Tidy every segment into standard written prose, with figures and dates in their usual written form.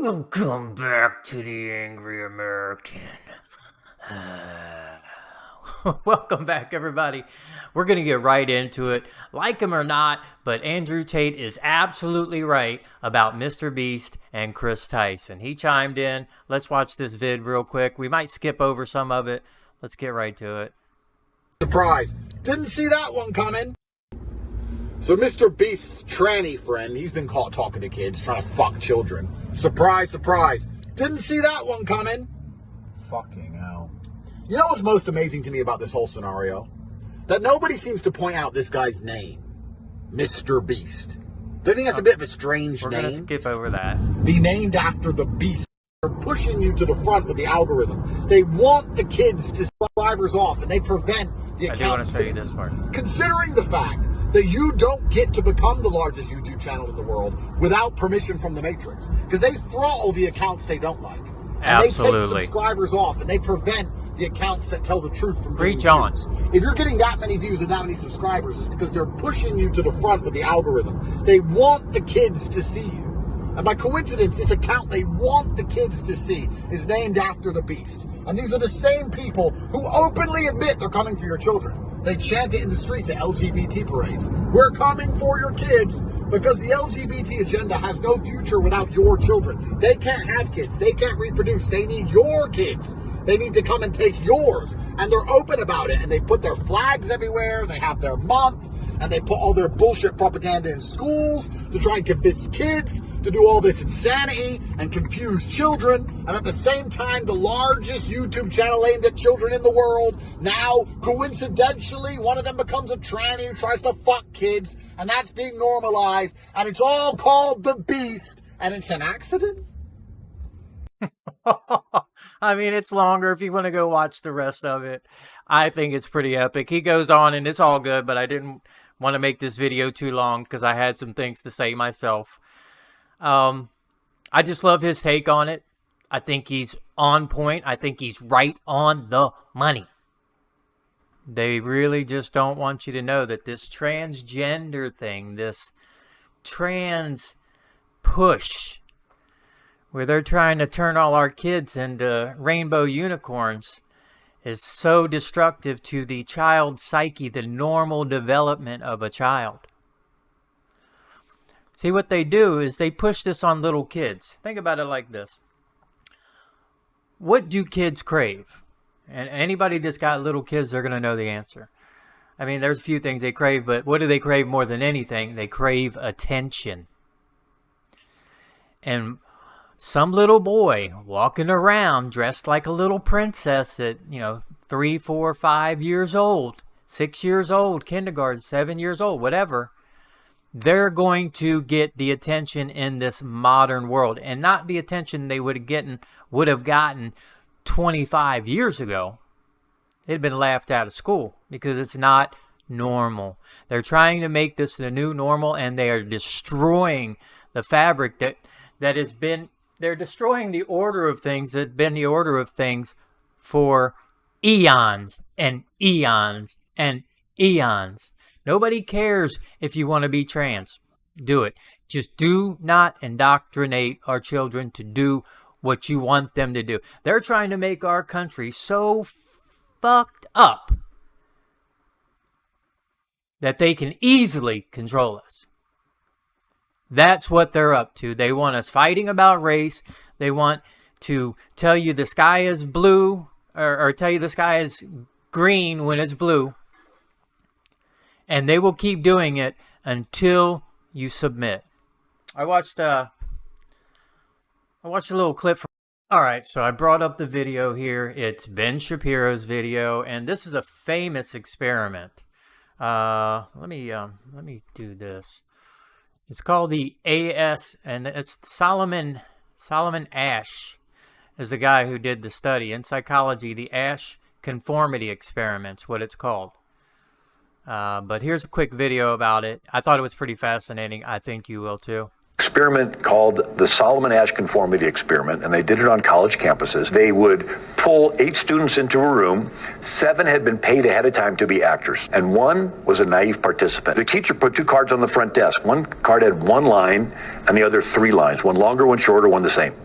Welcome back to the Angry American. Welcome back, everybody. We're going to get right into it. Like him or not, but Andrew Tate is absolutely right about MrBeast and Kris Tyson. He chimed in. Let's watch this vid real quick. We might skip over some of it. Let's get right to it. Surprise. Didn't see that one coming. So MrBeast's tranny friend, he's been caught talking to kids, trying to fuck children. Surprise, surprise. Didn't see that one coming. Fucking hell. You know what's most amazing to me about this whole scenario? That nobody seems to point out this guy's name. MrBeast. Don't you think that's a bit of a strange name? We're going to skip over that. Be named after the beast. They're pushing you to the front with the algorithm. They want the kids to subscribers off, and they prevent the accounts. I do want to show you this part. Considering the fact that you don't get to become the largest YouTube channel in the world without permission from the Matrix, because they throttle the accounts they don't like. And Absolutely. they take subscribers off, and they prevent the accounts that tell the truth from Preach on. If you're getting that many views and that many subscribers, it's because they're pushing you to the front with the algorithm. They want the kids to see you. And by coincidence, this account they want the kids to see is named after the beast. And these are the same people who openly admit they're coming for your children. They chant it in the streets at LGBT parades. We're coming for your kids because the LGBT agenda has no future without your children. They can't have kids. They can't reproduce. They need your kids. They need to come and take yours. And they're open about it. And they put their flags everywhere. They have their month. And they put all their bullshit propaganda in schools to try and convince kids to do all this insanity and confuse children. And at the same time, the largest YouTube channel aimed at children in the world, now, coincidentally, one of them becomes a tranny who tries to fuck kids. And that's being normalized. And it's all called the Beast. And it's an accident? I mean, it's longer if you want to go watch the rest of it. I think it's pretty epic. He goes on, and it's all good, but I didn't want to make this video too long because I had some things to say myself. I just love his take on it. I think he's on point. I think he's right on the money. They really just don't want you to know that this transgender thing, this trans push, where they're trying to turn all our kids into rainbow unicorns, is so destructive to the child's psyche, the normal development of a child. See, what they do is they push this on little kids. Think about it like this. What do kids crave? And anybody that's got little kids, they're going to know the answer. I mean, there's a few things they crave, but what do they crave more than anything? They crave attention. And some little boy walking around dressed like a little princess at, 3, 4, 5 years old, 6 years old, kindergarten, 7 years old, whatever, they're going to get the attention in this modern world, and not the attention they would have gotten 25 years ago. They'd been laughed out of school because it's not normal. They're trying to make this the new normal, and they are destroying the fabric that has been. They're destroying the order of things that have been the order of things for eons and eons and eons. Nobody cares if you want to be trans. Do it. Just do not indoctrinate our children to do what you want them to do. They're trying to make our country so fucked up that they can easily control us. That's what they're up to. They want us fighting about race. They want to tell you the sky is blue, or tell you the sky is green when it's blue. And they will keep doing it until you submit. I watched a little clip from. All right, so I brought up the video here. It's Ben Shapiro's video, and this is a famous experiment. Let me do this. It's called the AS, and it's Solomon Asch is the guy who did the study in psychology. The Asch Conformity Experiment's what it's called. But here's a quick video about it. I thought it was pretty fascinating. I think you will too. Experiment called the Solomon Asch Conformity Experiment, and they did it on college campuses. They would pull 8 students into a room. 7 had been paid ahead of time to be actors, and 1 was a naive participant. The teacher put 2 cards on the front desk. One card had 1 line, and the other 3 lines. 1 longer, 1 shorter, 1 the same.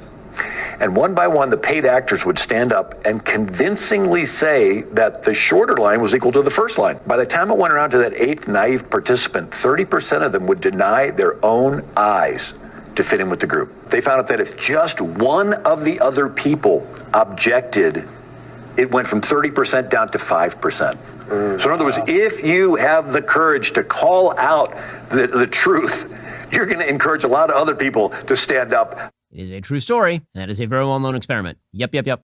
And one by one, the paid actors would stand up and convincingly say that the shorter line was equal to the first line. By the time it went around to that eighth naive participant, 30% of them would deny their own eyes to fit in with the group. They found out that if just one of the other people objected, it went from 30% down to 5%. So in other words, if you have the courage to call out the truth, you're going to encourage a lot of other people to stand up. It is a true story, and that is a very well-known experiment. Yep.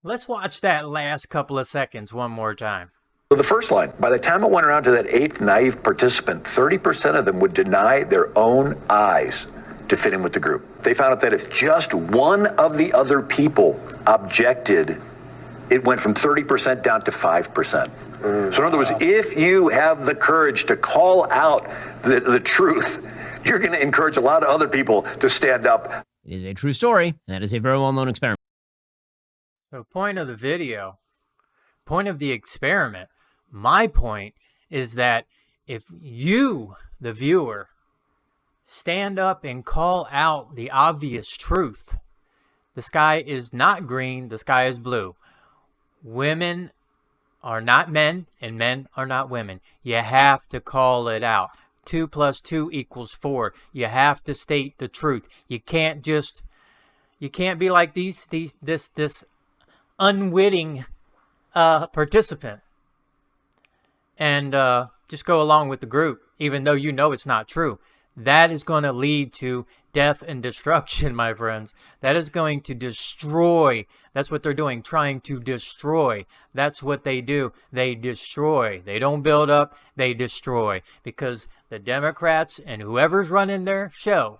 Let's watch that last couple of seconds one more time. The first line, by the time it went around to that eighth naive participant, 30% of them would deny their own eyes to fit in with the group. They found out that if just one of the other people objected, it went from 30% down to 5%. So in other words, if you have the courage to call out the truth, you're going to encourage a lot of other people to stand up. It is a true story, and that is a very well-known experiment. So point of the video, point of the experiment, my point is that if you, the viewer, stand up and call out the obvious truth, the sky is not green, the sky is blue. Women are not men, and men are not women. You have to call it out. 2 + 2 = 4. You have to state the truth. You can't be like this unwitting participant and just go along with the group, even though you know it's not true. That is going to lead to death and destruction, my friends. That is going to destroy. That's what they're doing, trying to destroy. That's what they do. They destroy. They don't build up, they destroy. Because the Democrats and whoever's running their show,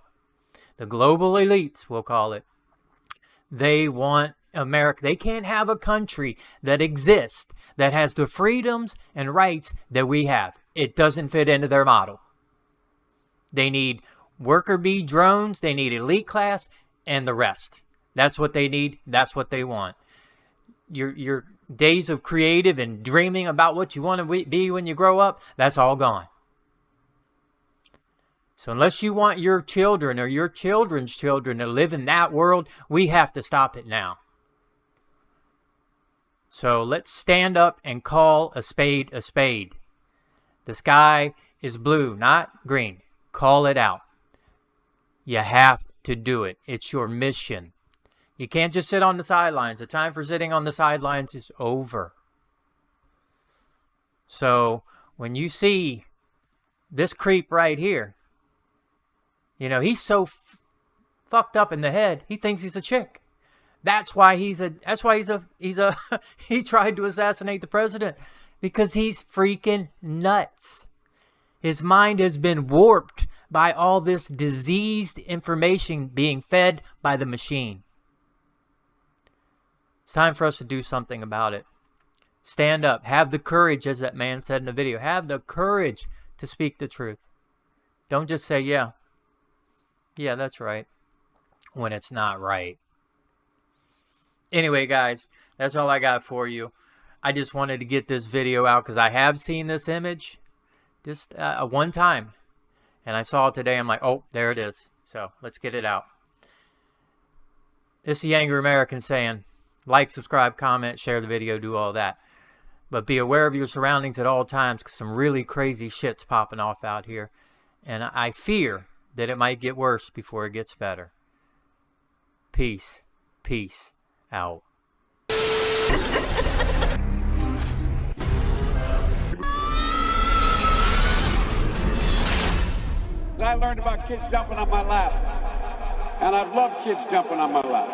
the global elites, we'll call it, they want America. They can't have a country that exists that has the freedoms and rights that we have. It doesn't fit into their model. They need worker bee drones, they need elite class, and the rest. That's what they need. That's what they want. Your days of creative and dreaming about what you want to be when you grow up, that's all gone. So unless you want your children or your children's children to live in that world, we have to stop it now. So let's stand up and call a spade a spade. The sky is blue, not green. Call it out. You have to do it. It's your mission. You can't just sit on the sidelines. The time for sitting on the sidelines is over. So when you see this creep right here, you know, he's so fucked up in the head, he thinks he's a chick. He tried to assassinate the president because he's freaking nuts. His mind has been warped by all this diseased information being fed by the machine. It's time for us to do something about it. Stand up. Have the courage, as that man said in the video. Have the courage to speak the truth. Don't just say, yeah, that's right, when it's not right. Anyway, guys, that's all I got for you. I just wanted to get this video out because I have seen this image just one time. And I saw it today. I'm like, oh, there it is. So let's get it out. This is the Angry American saying, like, subscribe, comment, share the video, do all that. But be aware of your surroundings at all times because some really crazy shit's popping off out here. And I fear that it might get worse before it gets better. Peace. Peace out. I learned about kids jumping on my lap. And I've loved kids jumping on my lap.